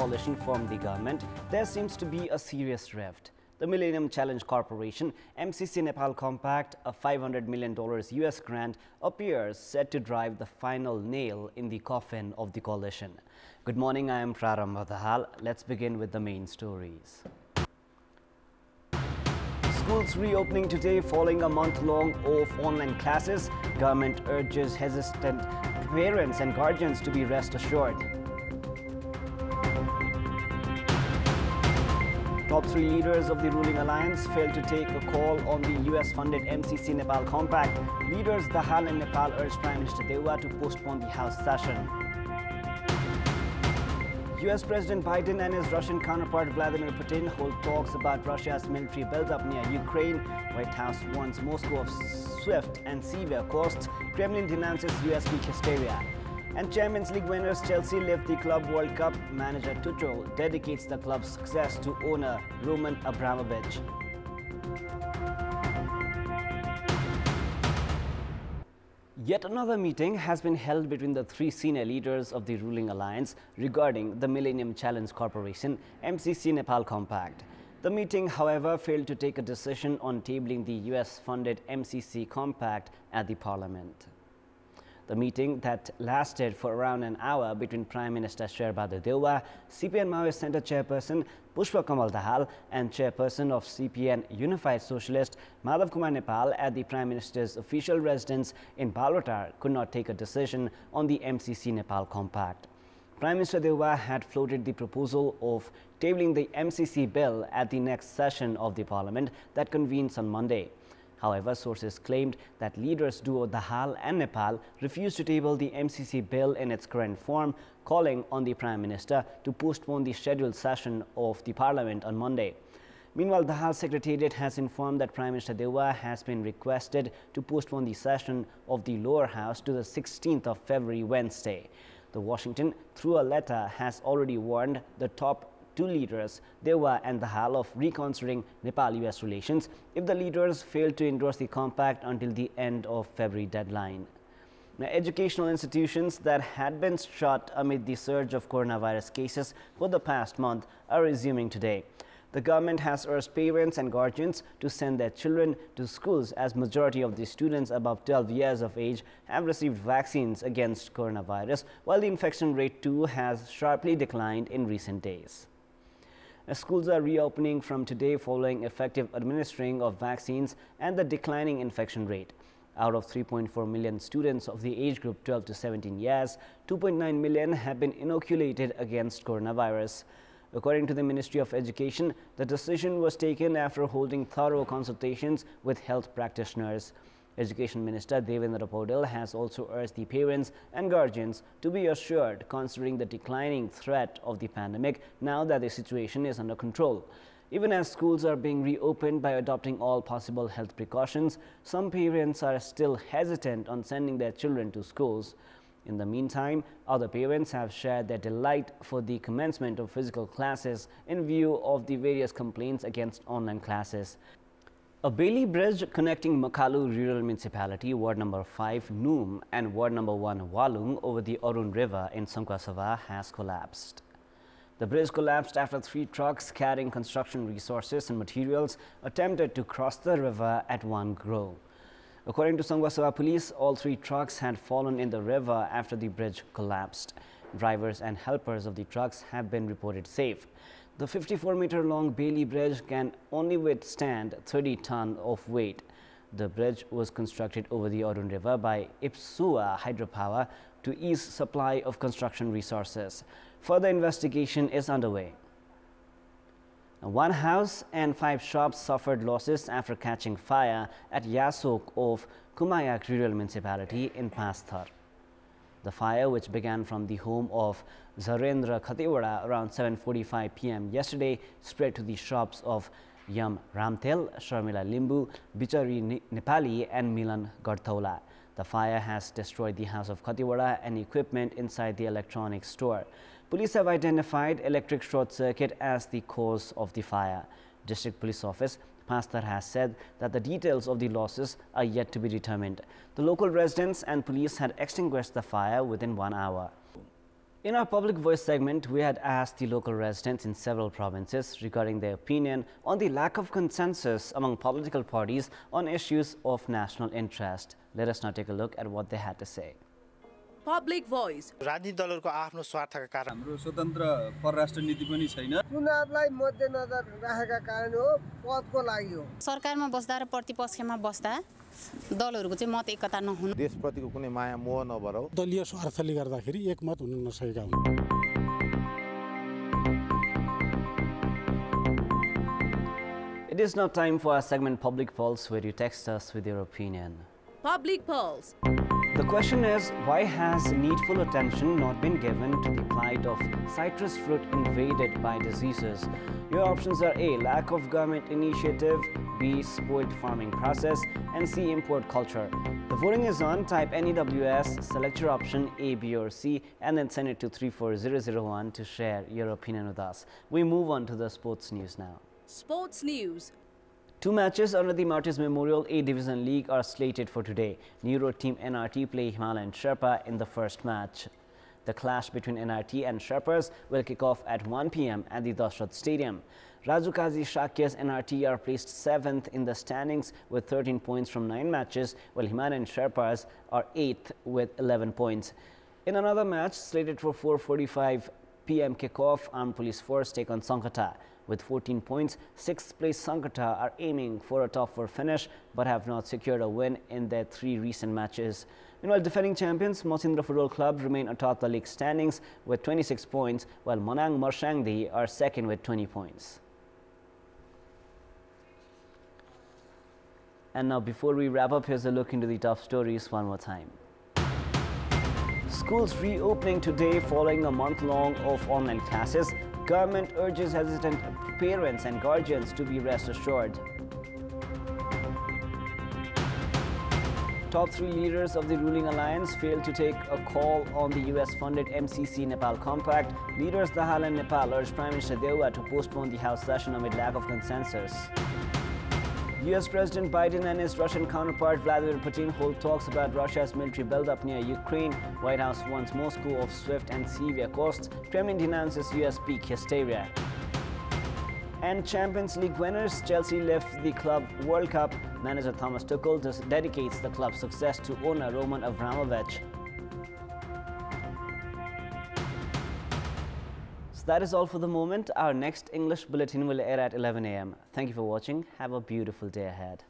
coalition formed the government, there seems to be a serious rift. The Millennium Challenge Corporation MCC Nepal Compact, a $500 million US grant, appears set to drive the final nail in the coffin of the coalition. Good morning, I am Prarambha Dahal. Let's begin with the main stories. Schools reopening today following a month-long of online classes. Government urges hesitant parents and guardians to be rest assured. Top three leaders of the ruling alliance failed to take a call on the US-funded MCC Nepal Compact. Leaders Dahal and Nepal urged Prime Minister Dewa to postpone the House session. US President Biden and his Russian counterpart Vladimir Putin hold talks about Russia's military buildup near Ukraine. White House warns Moscow of swift and severe costs. Kremlin denounces US weak hysteria. And Champions League winners Chelsea lift the Club World Cup. Manager Tuchel dedicates the club's success to owner Roman Abramovich. Yet another meeting has been held between the three senior leaders of the ruling alliance regarding the Millennium Challenge Corporation MCC Nepal Compact. The meeting, however, failed to take a decision on tabling the US-funded MCC Compact at the Parliament. The meeting that lasted for around an hour between Prime Minister Sherbahadur Dewa, CPN Maoist Centre Chairperson Pushpa Kamal Dahal and Chairperson of CPN Unified Socialist Madhav Kumar Nepal at the Prime Minister's official residence in Balwatar could not take a decision on the MCC Nepal Compact. Prime Minister Dewa had floated the proposal of tabling the MCC bill at the next session of the Parliament that convenes on Monday. However, sources claimed that leaders duo Dahal and Nepal refused to table the MCC bill in its current form, calling on the Prime Minister to postpone the scheduled session of the Parliament on Monday. Meanwhile, Dahal's Secretariat has informed that Prime Minister Dewa has been requested to postpone the session of the lower house to the 16th of February, Wednesday. The Washington, through a letter, has already warned the top two leaders, Dewa and Dahal, of reconsidering Nepal-US relations if the leaders fail to endorse the compact until the end of February deadline. Now, educational institutions that had been shut amid the surge of coronavirus cases for the past month are resuming today. The government has urged parents and guardians to send their children to schools as majority of the students above 12 years of age have received vaccines against coronavirus, while the infection rate too has sharply declined in recent days. Schools are reopening from today following effective administering of vaccines and the declining infection rate. Out of 3.4 million students of the age group 12 to 17 years, 2.9 million have been inoculated against coronavirus. According to the Ministry of Education, the decision was taken after holding thorough consultations with health practitioners. Education Minister Devendra Paudel has also urged the parents and guardians to be assured considering the declining threat of the pandemic now that the situation is under control. Even as schools are being reopened by adopting all possible health precautions, some parents are still hesitant on sending their children to schools. In the meantime, other parents have shared their delight for the commencement of physical classes in view of the various complaints against online classes. A Bailey Bridge connecting Makalu Rural Municipality, Ward Number 5, Noom, and Ward Number 1, Walung, over the Arun River in Songkhla has collapsed. The bridge collapsed after 3 trucks carrying construction resources and materials attempted to cross the river at one go. According to Songkhla police, all 3 trucks had fallen in the river after the bridge collapsed. Drivers and helpers of the trucks have been reported safe. The 54-meter-long Bailey Bridge can only withstand 30 tons of weight. The bridge was constructed over the Arun River by Ipsua Hydropower to ease supply of construction resources. Further investigation is underway. One house and 5 shops suffered losses after catching fire at Yasok of Kumayak Rural Municipality in Pasthar. The fire, which began from the home of Zarendra Khatiwada around 7:45 p.m. yesterday, spread to the shops of Yam Ramtel, Sharmila Limbu, Bichari Nepali and Milan Garthola. The fire has destroyed the house of Khatiwada and equipment inside the electronics store. Police have identified electric short circuit as the cause of the fire. District Police Office Pasthar has said that the details of the losses are yet to be determined. The local residents and police had extinguished the fire within 1 hour. In our public voice segment, we had asked the local residents in several provinces regarding their opinion on the lack of consensus among political parties on issues of national interest. Let us now take a look at what they had to say. Public voice. राजनीतिक दलहरुको आफ्नो स्वार्थका कारण हाम्रो स्वतन्त्र परराष्ट्र नीति पनि छैन चुनावलाई मध्यनजर राखेका कारण हो पदको लागि हो सरकारमा बस्दा र प्रतिपक्षमा बस्दा दलहरुको चाहिँ मत एकता नहुनु देशप्रतिको कुनै माया मोह नभरौ दलीय स्वार्थले गर्दाखेरि एकमत हुन नसकेका हुन् It is now time for our segment Public Pulse, where you text us with your opinion. Public Pulse. The question is, why has needful attention not been given to the plight of citrus fruit invaded by diseases? Your options are A. Lack of government initiative, B. Spoiled farming process, and C. Import culture. The voting is on. Type NEWS, select your option A, B or C, and then send it to 34001 to share your opinion with us. We move on to the sports news now. Sports news. Two matches under the Martyrs Memorial A Division League are slated for today. Neuro team NRT play Himalayan Sherpa in the first match. The clash between NRT and Sherpas will kick off at 1 p.m. at the Dashrath Stadium. Rajukazi Shakya's NRT are placed 7th in the standings with 13 points from 9 matches, while Himalayan Sherpas are 8th with 11 points. In another match slated for 4:45 p.m. kickoff, Armed Police Force take on Sankata. With 14 points, 6th place Sankata are aiming for a top 4 finish but have not secured a win in their 3 recent matches. Meanwhile, defending champions Mosindra Football Club remain atop the league standings with 26 points, while Manang Marshangdi are second with 20 points. And now, before we wrap up, here's a look into the top stories one more time. Schools reopening today following a month-long of online classes. Government urges hesitant parents and guardians to be rest assured. Top 3 leaders of the ruling alliance failed to take a call on the US-funded MCC Nepal compact. Leaders Dahal and Nepal urged Prime Minister Deua to postpone the House session amid lack of consensus. US President Biden and his Russian counterpart Vladimir Putin hold talks about Russia's military buildup near Ukraine. White House warns Moscow of swift and severe costs. Kremlin denounces US peak hysteria. And Champions League winners Chelsea lift the club World Cup. Manager Thomas Tuchel dedicates the club's success to owner Roman Abramovich. So that is all for the moment. Our next English bulletin will air at 11 a.m. Thank you for watching. Have a beautiful day ahead.